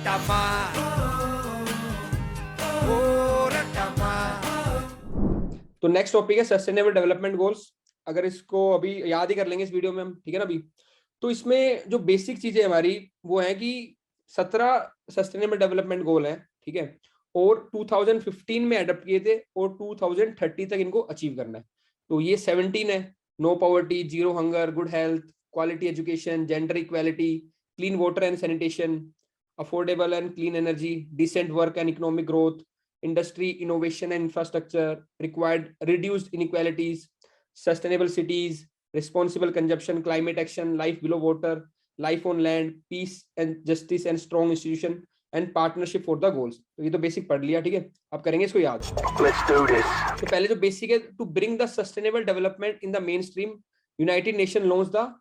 रटमा, ओ रटमा। तो next topic है sustainable development goals. अगर इसको अभी याद ही कर लेंगे इस वीडियो में हम, ठीक है ना। अभी तो इसमें जो बेसिक चीजें हमारी वो है कि 17 सस्टेनेबल डेवलपमेंट गोल है, ठीक है, और 2015 में अडॉप्ट किए थे और 2030 तक इनको अचीव करना है। तो ये 17 है, no poverty, zero hunger, good health, quality education, gender equality, clean water and sanitation, affordable and clean energy, decent work and economic growth, industry innovation and infrastructure, required reduced inequalities, sustainable cities, responsible consumption, climate action, life below water, life on land, peace and justice and strong institution and partnership for the goals। तो ये तो basic पढ़ लिया, ठीक है, अब करेंगे इसको याद। Let's do this। तो पहले जो बेसिक है, to bring the sustainable development in the mainstream, United Nation launch the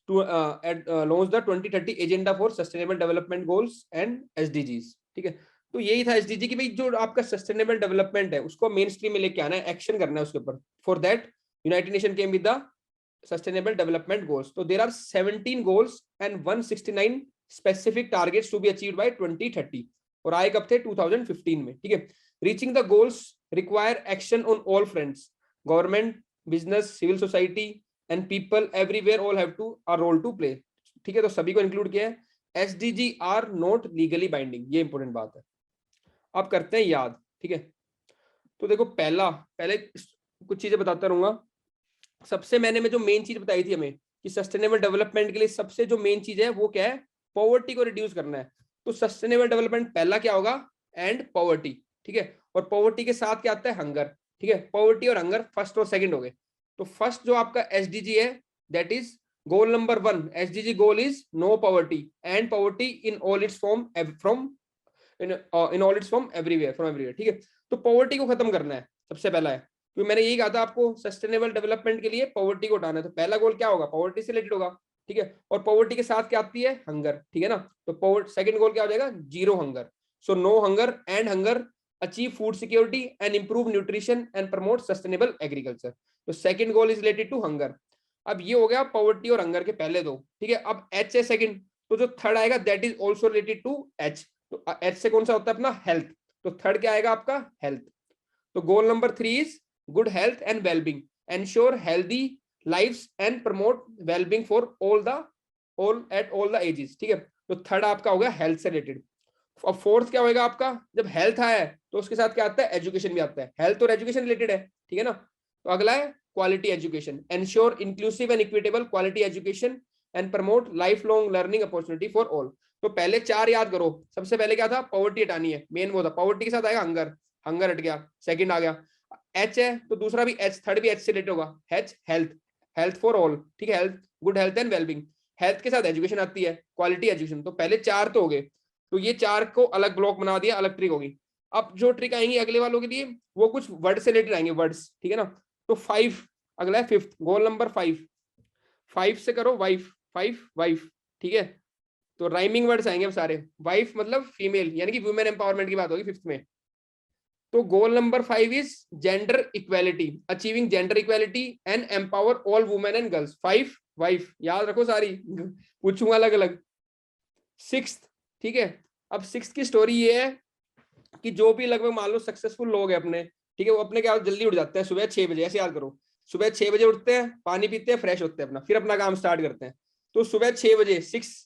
2030 agenda for sustainable development goals and SDGs, ठीक है। तो यही था एसडीजी की भाई, जो आपका सस्टेनेबल डेवलपमेंट है उसको मेन स्ट्रीम में लेके आना है, एक्शन करना है उसके ऊपर। For that United Nation came with the sustainable development goals. तो there are 17 goals and 169 specific targets to be achieved by 2030, और आए कब थे 2015 में, ठीक है। Reaching the goals require action on all fronts, government, business, civil society and people everywhere all have to a role to play, ठीक है। तो सभी को इंक्लूड किया है। SDG are not legally binding, ये इंपॉर्टेंट बात है। अब करते हैं याद, ठीक है। तो देखो पहले कुछ चीजें बताता रहूंगा। सबसे मैंने जो मेन चीज बताई थी हमें कि सस्टेनेबल डेवलपमेंट के लिए सबसे जो मेन चीज है वो क्या है, पॉवर्टी को रिड्यूस करना है। तो सस्टेनेबल डेवलपमेंट पहला क्या होगा, एंड पॉवर्टी, ठीक है। और पॉवर्टी के साथ क्या आता है, हंगर, ठीक है। पॉवर्टी और हंगर फर्स्ट और सेकंड हो गए। तो फर्स्ट जो आपका एसडीजी है, that is goal number 1, SDG goal is no poverty end poverty in all its form from in all its from everywhere, ठीक है। तो पॉवर्टी को खत्म करना है, सबसे पहला है। क्योंकि मैंने यही कहा था आपको, सस्टेनेबल डेवलपमेंट के लिए पॉवर्टी को हटाना है। तो पहला गोल क्या होगा, पॉवर्टी से रिलेटेड होगा, ठीक है। और पॉवर्टी के साथ क्या आती है, हंगर, ठीक है ना। तो सेकंड गोल क्या हो जाएगा, zero hunger. So no hunger and hunger, achieve food security and improve nutrition and promote sustainable agriculture. तो second goal is related to hunger. अब ये हो गया पॉवर्टी और हंगर के पहले दो, ठीक है। अब एच है सेकंड, तो जो थर्ड आएगा that is also related to H. तो एच से कौन सा होता है अपना, हेल्थ। तो थर्ड क्या आएगा आपका, हेल्थ। तो goal number 3 is good health and wellbeing, ensure healthy lives and promote wellbeing for all at all the ages, ठीक है। तो थर्ड आपका हो गया हेल्थ से रिलेटेड। अब फोर्थ क्या होगा आपका, जब हेल्थ आया है तो उसके साथ क्या आता है, एजुकेशन भी आता है। हेल्थ और एजुकेशन रिलेटेड है, ठीक है ना। तो अगला है quality education, ensure inclusive and equitable quality education and promote life long learning opportunity for all. तो पहले 4 याद करो। सबसे पहले क्या था, पॉवर्टी हटानी है, मेन वो था। पॉवर्टी के साथ आएगा हंगर, हंगर हट गया। सेकंड आ गया एच है, तो दूसरा भी एच, थर्ड भी एच से रिलेटेड होगा, H health, health for all, ठीक है। Health, good health and wellbeing. Health के साथ एजुकेशन आती है, क्वालिटी एजुकेशन। तो पहले 4 तो हो गए। तो ये 4 को अलग ब्लॉक बना दिया, अलग ट्रिक होगी। अब जो ट्रिक आएंगी अगले वालों के लिए वो कुछ वर्ड से रिलेटेड आएंगे, वर्ड्स, ठीक है ना। तो 5 अगला है, फिफ्थ गोल नंबर 5 से करो वाइफ, 5 वाइफ, ठीक है। तो राइमिंग वर्ड्स आएंगे अब सारे। वाइफ मतलब फीमेल, यानी कि वुमेन एम्पावरमेंट की बात होगी फिफ्थ में। तो goal number 5 is gender equality, achieving gender equality and empower all women and girls. 5 wife, याद रखो सारी, पूछूंगा अलग अलग। 6th, ठीक है। अब 6th की स्टोरी ये है कि जो भी लगभग मान लो सक्सेसफुल लोग हैं अपने, ठीक है, वो अपने क्या जल्दी उठ जाते हैं सुबह 6 बजे। ऐसे याद करो, सुबह 6 बजे उठते हैं, पानी पीते हैं, फ्रेश होते हैं अपना, फिर अपना काम स्टार्ट करते हैं। तो सुबह 6 बजे 6,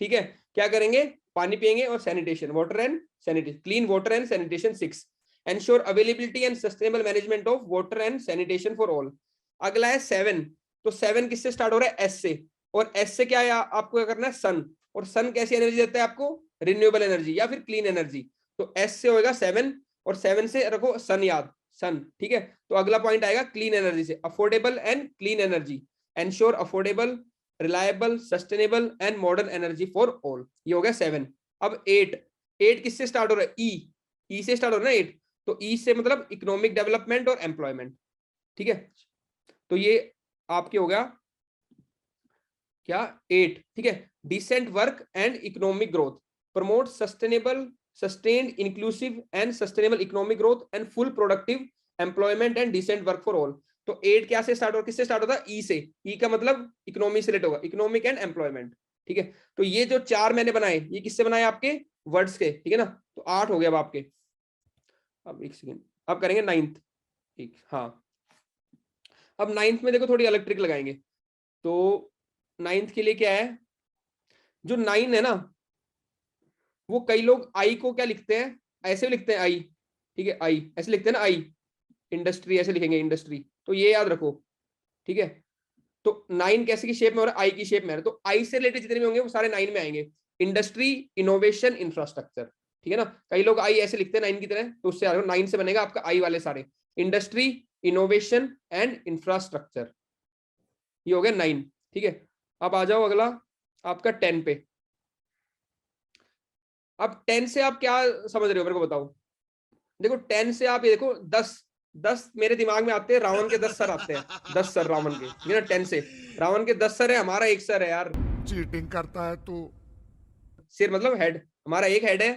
ठीक है, क्या करेंगे, पानी पियेंगे और sanitation, water and sanitation, clean water and sanitation. 6, ensure availability and sustainable management of water and sanitation for all. अगला है 7। तो 7 किससे स्टार्ट हो रहा है, एस से। और एस से क्या है आपको, क्या करना है, सन। और सन कैसी एनर्जी देता है आपको, रिन्यूएबल एनर्जी या फिर क्लीन एनर्जी। तो एस से होगा 7, और 7 से रखो सन याद, सन, ठीक है। तो अगला पॉइंट आएगा क्लीन एनर्जी से, affordable and clean energy, ensure affordable, reliable, sustainable and modern energy for all. ये हो गया 7। अब 8 किससे स्टार्ट हो रहा है, ई से स्टार्ट हो रहा है 8। तो ई से मतलब इकोनॉमिक डेवलपमेंट और एम्प्लॉयमेंट, ठीक है। तो ये आपके हो गया क्या, 8, ठीक है। Decent work and economic growth, promote sustainable, sustained, inclusive and sustainable economic growth and full productive employment and decent work for all. तो 8 क्या से स्टार्ट हो, किससे स्टार्ट होता है, ई से। ई का मतलब इकोनॉमी से रिलेटेड होगा, इकोनॉमिक एंड एम्प्लॉयमेंट, ठीक है। तो ये जो 4 मैंने बनाए ये किससे बनाए, आपके वर्ड्स के, ठीक है ना। तो 8 हो गया अब आपके। अब एक सेकेंड, अब करेंगे 9th। ठीक, हाँ अब 9th में देखो थोड़ी अलग ट्रिक लगाएंगे। तो 9th के लिए क्या है, जो 9 है ना, वो कई लोग आई को क्या लिखते हैं, ऐसे भी लिखते हैं आई, ठीक है, आई ऐसे लिखते हैं ना, आई इंडस्ट्री ऐसे लिखेंगे, इंडस्ट्री, तो ये याद रखो, ठीक है। तो 9 कैसे की शेप में हो रहा है, आई की शेप में है, तो आई से रिलेटेड जितने भी होंगे वो सारे 9 में आएंगे। इंडस्ट्री, इनोवेशन, इंफ्रास्ट्रक्चर, ठीक है ना। कई लोग आई ऐसे लिखते हैं 9 की तरह, तो उससे 9 से बनेगा आपका आई वाले सारे, इंडस्ट्री, इनोवेशन एंड इंफ्रास्ट्रक्चर, ये हो गया 9, ठीक है। अब आ जाओ अगला आपका 10 पे। अब 10 से आप क्या समझ रहे हो मेरे को बताओ। देखो 10 से आप ये देखो 10 मेरे दिमाग में आते हैं, रावण के 10 सर आते हैं, 10 सर रावण के, ठीक है ना। 10 से रावण के 10 सर है, हमारा एक सर है यार। चीटिंग करता है तू। सिर मतलब हेड, हमारा एक हेड है,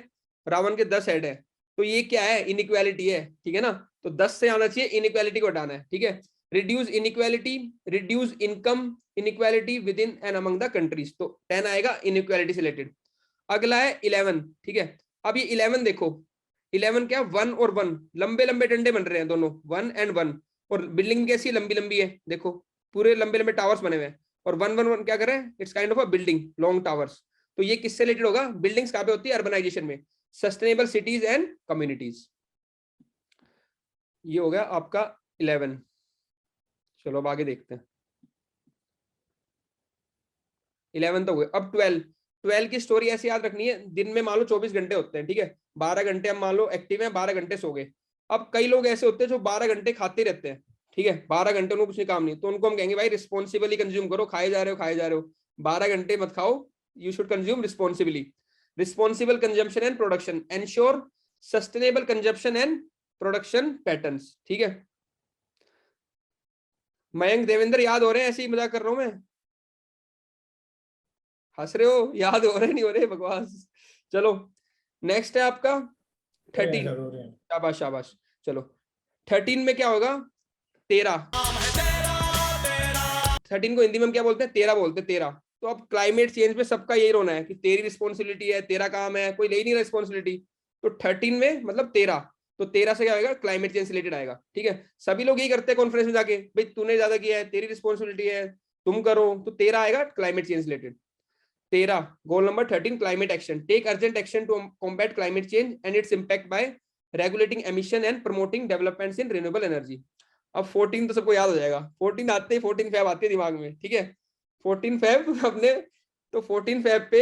रावण के 10 हेड है। तो ये क्या है, इनइक्वालिटी है, ठीक है ना। तो 10 से आना चाहिए, इनइक्वालिटी को हटाना है, ठीक है। Reduce inequality, reduce income inequality with in and among the countries, तो 10 आएगा इनइक्वालिटी से रिलेटेड। अगला है 11, ठीक है। अब ये 11 देखो, 11 क्या, 1 और 1, लंबे लंबे डंडे बन रहे हैं दोनों, 1 एंड 1, और बिल्डिंग कैसी है, लंबी लंबी है, देखो पूरे लंबे लंबे टावर्स बने हुए हैं, और 1 1 1 क्या कर रहे हैं, it's kind of a building, long towers. तो ये किससे रिलेटेड होगा, बिल्डिंग्स कहाँ पे होती है, अर्बनाइजेशन में, सस्टेनेबल सिटीज एंड कम्युनिटीज, ये हो गया आपका 11। चलो अब आगे देखते हैं, 11 तो हुए। अब 12 की स्टोरी ऐसे याद रखनी है, दिन में मान लो 24 घंटे होते हैं, ठीक है, 12 घंटे हम मान लो एक्टिव हैं, 12 घंटे सो गए। अब कई लोग ऐसे होते हैं जो 12 घंटे खाते रहते हैं, ठीक है, 12 घंटे उनको कुछ काम नहीं, तो उनको हम कहेंगे भाई रिस्पॉन्सिबली कंज्यूम करो, खाए जा रहे हो खाए जा रहे हो, 12 घंटे मत खाओ, you should consume responsibly. Responsible consumption and production, ensure sustainable consumption and production patterns, ठीक है। मयंक देवेंद्र याद हो रहे हैं, ऐसे ही मजाक कर रहा हूं मैं, हंस रहे हो, याद हो रहे नहीं हो रहे, बकवास। चलो नेक्स्ट है आपका 13, शाबाश शाबाश। चलो 13 में क्या होगा, 13, 13 को हिंदी में हम क्या बोलते हैं, तेरा बोलते हैं, तेरा। तो अब क्लाइमेट चेंज पे सबका यही रोना है कि तेरी रिस्पॉन्सिबिलिटी है, तेरा काम है, कोई ले ही नहीं रिस्पॉन्सिबिलिटी। तो 13 में मतलब 13, तो 13 से क्या होगा, क्लाइमेट चेंज रिलेटेड आएगा, ठीक है। सभी लोग यही करते हैं कॉन्फ्रेंस में जाके, भाई तूने ज्यादा किया है, तेरी रिस्पॉन्सिबिलिटी है, तुम करो, तो 13 आएगा climate change related. 13, goal number 13, climate action, take urgent action to combat climate change and its impact by regulating emission and promoting developments in renewable energy. अब 14 तो सबको याद हो जाएगा, 14 आते ही 14 फेब आती है दिमाग में, ठीक है। 14 फेब अपने, तो 14 फेब पे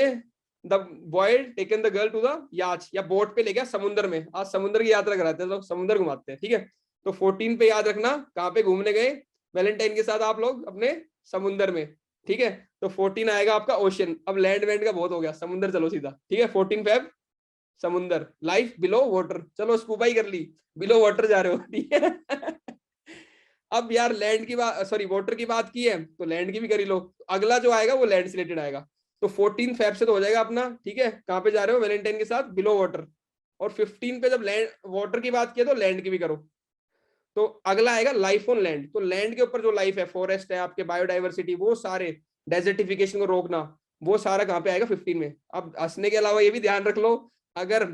the boy taken the girl to the yacht, या बोट पे ले गया समुद्र में, आज समुद्र की यात्रा कराते हैं, तो समुद्र घुमाते हैं, ठीक है। तो 14 पे याद रखना कहाँ पे घूमने गए, वैलेंटाइन के साथ आप लोग अपने समुद्र में, ठीक है। तो 14 आएगा आपका ओशन, अब लैंड वैंड का बहुत हो गया, समुद्र चलो सीधा, ठीक है। 14 फेब समुंदर, लाइफ बिलो वाटर, चलो स्कूबा ही कर ली, बिलो वाटर जा रहे हो, ठीक है। अब यार लैंड की बात, सॉरी वाटर की बात की है, तो लैंड की भी करी लो, अगला जो आएगा वो लैंड से रिलेटेड आएगा। तो 14 फेब से तो हो जाएगा अपना, ठीक है, कहाँ पे जा रहे हो, वैलेंटाइन के साथ, बिलो वाटर। और 15 पे जब लैंड वाटर की बात की तो लैंड की भी करो। तो अगला आएगा लाइफ ऑन लैंड, तो लैंड के ऊपर जो लाइफ है, फॉरेस्ट है आपके, बायोडाइवर्सिटी, वो सारे, डेजर्टिफिकेशन को रोकना, वो सारा कहाँ पे आएगा, 15 में। अब हंसने के अलावा ये भी ध्यान रख लो, अगर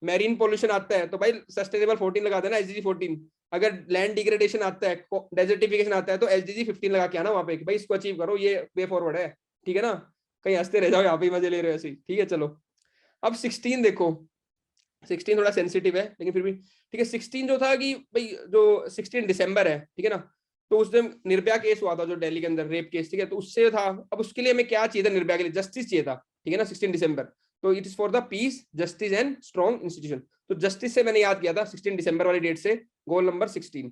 मैरीन पोल्यूशन आता है तो भाई सस्टेनेबल 14 लगा देना, एसडीजी 14। अगर लैंड डिग्रेडेशन आता है, डेजर्टिफिकेशन आता है, तो एसडीजी 15 लगा के आना वहां पे, भाई इसको अचीव करो, ये वे फॉरवर्ड है, ठीक है ना। कहीं हंसते रह जाओ, यहाँ पे मजे ले रहे हो ऐसे, ठीक है। चलो अब 16 देखो, 16 थोड़ा सेंसिटिव है लेकिन फिर भी ठीक है। 16 जो था कि भाई जो 16 दिसंबर है, ठीक है ना, तो उस दिन निर्भया केस हुआ था जो दिल्ली के अंदर, रेप केस, ठीक है। तो उससे था, अब उसके लिए हमें क्या चाहिए था, निर्भया के लिए जस्टिस चाहिए था, ठीक है ना, 16 दिसंबर। तो it is for the peace, justice and strong institution, तो जस्टिस से मैंने याद किया था 16 दिसंबर वाली डेट से, गोल नंबर 16।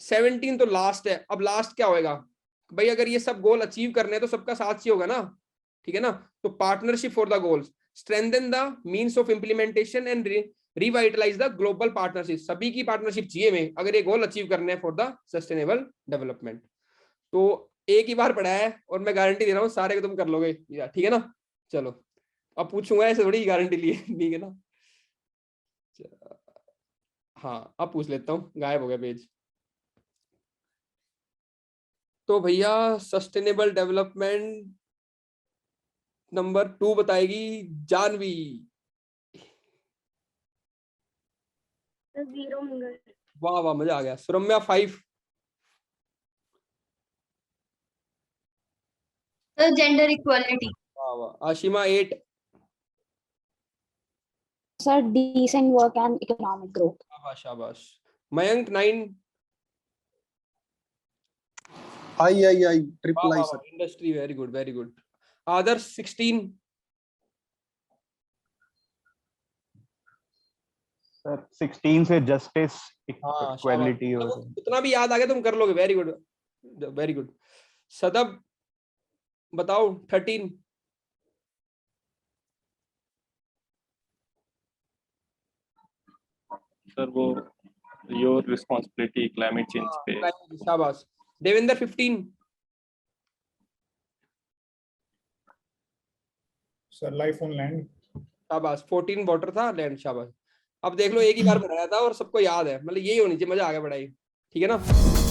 17 तो लास्ट है, अब लास्ट क्या होएगा भाई, अगर ये सब गोल अचीव करने हैं तो सबका साथ चाहिए होगा ना, ठीक है ना। तो partnership for the goals, strengthen the means of implementation and revitalise the global partnership, सभी की पार्टनरशिप चाहिए में, अगर ये गोल अचीव करने हैं फॉर द सस्टेनेबल डेवलपमेंट। तो एक ही बार पढ़ा है और मैं गारंटी दे रहा हूँ सारे को तुम कर लोगे, ठीक है ना। चलो अब पूछूंगा, ऐसे थोड़ी गारंटी लिए, ठीक है ना। हाँ अब पूछ लेता हूँ, गायब हो गया पेज। तो भैया सस्टेनेबल डेवलपमेंट नंबर 2 बताएगी जानवी। 0 मंगल। वाह वाह, मजा आ गया। सुरम्या 5। Sir gender equality. वाह वाह। Ashima 8। Sir decent work and economic growth. शाबाश शाबाश। मयंक 9। आई वाह ट्रिपल आई वाह सर। वाह, industry, very good very good. Adarsh 16। Sir 16 से जस्टिस हाँ शाबाश, इक्वालिटी और मतलब उतना भी याद आ गया तुम कर लोगे, वेरी गुड वेरी गुड। सदब बताओ 13। सर वो योर रिस्पॉन्सिबिलिटी क्लाइमेट चेंज पे। शाबाश। Devendra 15। Sir life on land. शाबाश। 14 वाटर था, लैंड। शाबाश। अब देख लो, एक ही बार बनाया था और सबको याद है, मतलब यही होनी चाहिए, मजा आ गया पढ़ाई। ठीक है ना।